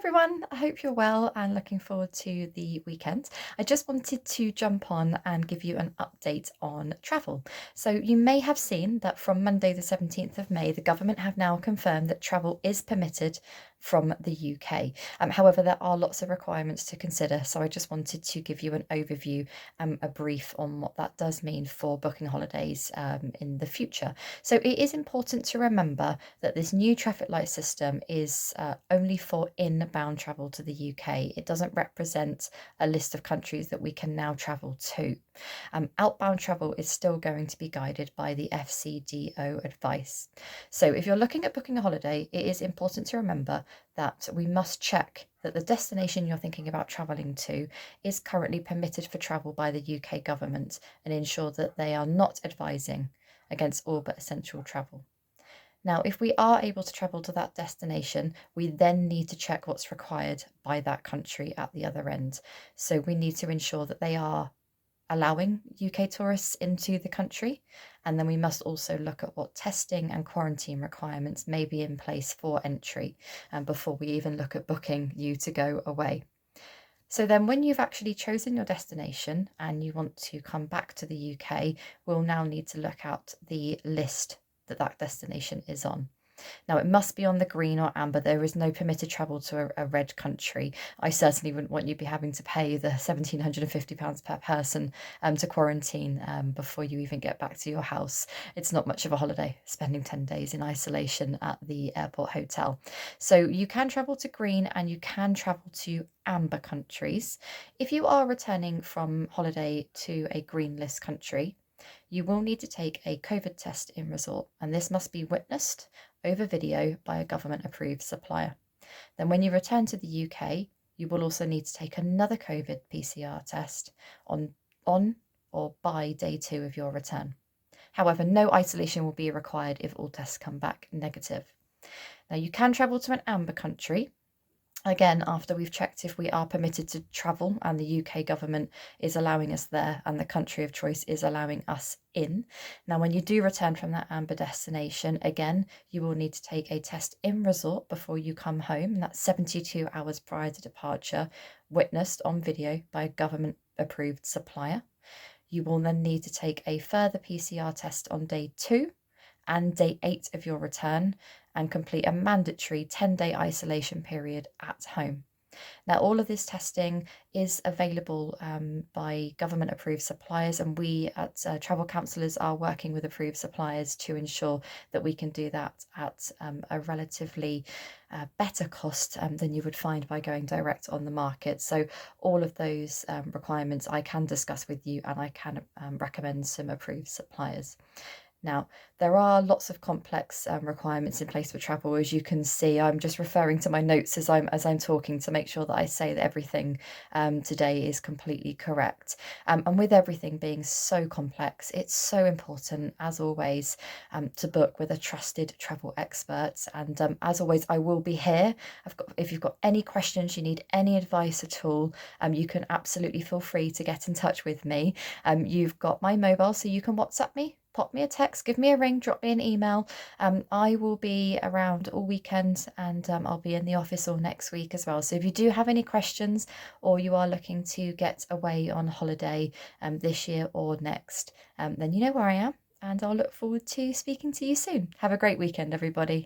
everyone, I hope you're well and looking forward to the weekend. I just wanted to jump on and give you an update on travel. So, you may have seen that from Monday, the 17th of May, the government have now confirmed that travel is permitted from the UK. However, there are lots of requirements to consider, so I just wanted to give you an overview, a brief on what that does mean for booking holidays in the future. So, it is important to remember that this new traffic light system is only for inbound travel to the UK. It doesn't represent a list of countries that we can now travel to. Outbound travel is still going to be guided by the FCDO advice. So, if you're looking at booking a holiday, it is important to remember that we must check that the destination you're thinking about travelling to is currently permitted for travel by the UK government and ensure that they are not advising against all but essential travel. Now, if we are able to travel to that destination, we then need to check what's required by that country at the other end. So we need to ensure that they are allowing UK tourists into the country. And then we must also look at what testing and quarantine requirements may be in place for entry before we even look at booking you to go away. So then when you've actually chosen your destination and you want to come back to the UK, we'll now need to look at the list that that destination is on. Now, it must be on the green or amber. There is no permitted travel to a red country. I certainly wouldn't want you to be having to pay the £1,750 per person to quarantine before you even get back to your house. It's not much of a holiday, spending 10 days in isolation at the airport hotel. So you can travel to green and you can travel to amber countries. If you are returning from holiday to a green list country, you will need to take a COVID test in resort, and this must be witnessed over video by a government approved supplier. Then, when you return to the UK, you will also need to take another COVID PCR test on or by day 2 of your return. However, no isolation will be required if all tests come back negative. Now, you can travel to an amber country. Again, after we've checked if we are permitted to travel and the UK government is allowing us there and the country of choice is allowing us in. Now, when you do return from that amber destination, again, you will need to take a test in resort before you come home. And that's 72 hours prior to departure, witnessed on video by a government approved supplier. You will then need to take a further PCR test on day 2 and day 8 of your return and complete a mandatory 10-day isolation period at home. Now, all of this testing is available by government approved suppliers, and we at Travel Counsellors are working with approved suppliers to ensure that we can do that at a relatively better cost than you would find by going direct on the market. So all of those requirements I can discuss with you, and I can recommend some approved suppliers. Now, there are lots of complex requirements in place for travel. As you can see, I'm just referring to my notes as I'm talking to make sure that I say that everything today is completely correct. And with everything being so complex, it's so important, as always, to book with a trusted travel expert. And as always, I will be here. If you've got any questions, you need any advice at all, you can absolutely feel free to get in touch with me. You've got my mobile, so you can WhatsApp me. Pop me a text, give me a ring, drop me an email. I will be around all weekend, and I'll be in the office all next week as well. So if you do have any questions or you are looking to get away on holiday this year or next, then you know where I am, and I'll look forward to speaking to you soon. Have a great weekend, everybody.